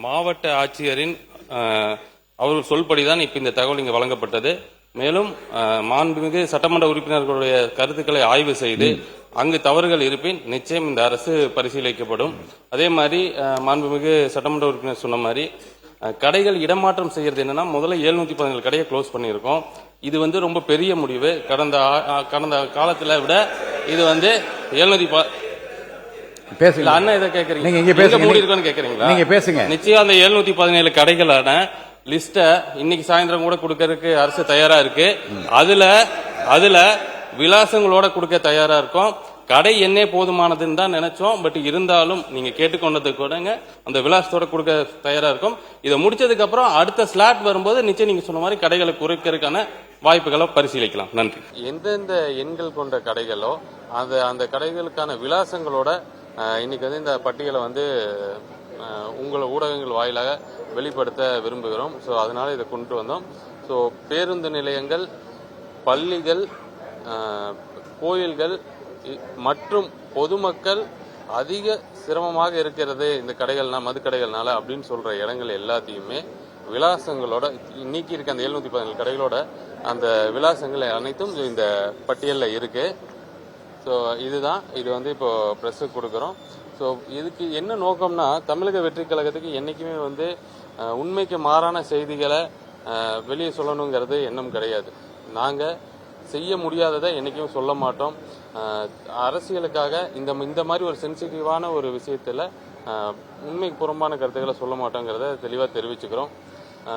மாவட்ட ஆட்சியரின் அவர்கள் சொல்படிதான் இப்ப இந்த தகவல் இங்கு வழங்கப்பட்டது. மேலும் மாண்புமிகு சட்டமன்ற உறுப்பினர்களுடைய கருத்துக்களை ஆய்வு செய்து அங்கு தவறுகள் இருப்பின் நிச்சயம் இந்த அரசு பரிசீலிக்கப்படும். அதே மாதிரி மாண்புமிகு சட்டமன்ற உறுப்பினர் சொன்ன மாதிரி கடைகள் இடமாற்றம் செய்யறது என்னன்னா, முதல்ல 717 கடையை க்ளோஸ் பண்ணியிருக்கோம். இது ரொம்ப பெரிய முடிவு. கடந்த காலத்துல விட இது 700 பேசுங்க. அண்ணா இதை கேக்குறீங்க, நீங்க இங்க பேசுங்க. மூடி இருக்கோன்னு கேக்குறீங்களா? நீங்க பேசுங்க. நிச்சயம் அந்த 717 கடைகளான லிஸ்ட இன்னைக்கு சாயந்தரம் கூட கொடுக்கறதுக்கு அரசு தயாரா இருக்கு. அதுல விலாசங்களோட கொடுக்க தயாரா இருக்கும். கடை எண்ணே போதுமானதுன்னு தான் நினைச்சோம். பட் இருந்தாலும் நீங்க கேட்டுக்கொண்டது கூடங்க அந்த விலாசத்தோட கொடுக்க தயாரா இருக்கும். இதை முடிச்சதுக்கு அப்புறம் அடுத்த ஸ்லாட் வரும்போது நிச்சயம் நீங்க சொன்ன மாதிரி கடைகளை குறைக்கிறதுக்கான வாய்ப்புகளை பரிசீலிக்கலாம். நன்றி. எந்தெந்த எண்கள் கொண்ட கடைகளோ அந்த கடைகளுக்கான விலாசங்களோட இன்னைக்கு இந்த பட்டியலை உங்களை ஊடகங்கள் வாயிலாக வெளிப்படுத்த விரும்புகிறோம். ஸோ அதனால இதை கொண்டு வந்தோம். ஸோ பேருந்து நிலையங்கள், பள்ளிகள், கோயில்கள் மற்றும் பொதுமக்கள் அதிக சிரமமாக இருக்கிறது இந்த கடைகள்னா மதுக்கடைகள்னால அப்படின்னு சொல்ற இடங்கள் எல்லாத்தையுமே விலாசங்களோட நீக்கி இருக்க அந்த 717 கடைகளோட அந்த விலாசங்கள் அனைத்தும் இந்த பட்டியலில் இருக்கு. ஸோ இதுதான் இது இப்போ பிரஸுக்கு கொடுக்குறோம். ஸோ இதுக்கு என்ன நோக்கம்னா, தமிழக வெற்றி கழகத்துக்கு என்னைக்குமே உண்மைக்கு மாறான செய்திகளை வெளியே சொல்லணுங்கிறது எண்ணம் கிடையாது. நாங்கள் செய்ய முடியாததை என்னைக்கும் சொல்ல மாட்டோம். அரசியலுக்காக இந்த மாதிரி ஒரு சென்சிட்டிவான ஒரு விஷயத்துல உண்மைக்கு புறம்பான கருத்துக்களை சொல்ல மாட்டோங்கிறத தெளிவாக தெரிவிச்சுக்கிறோம்.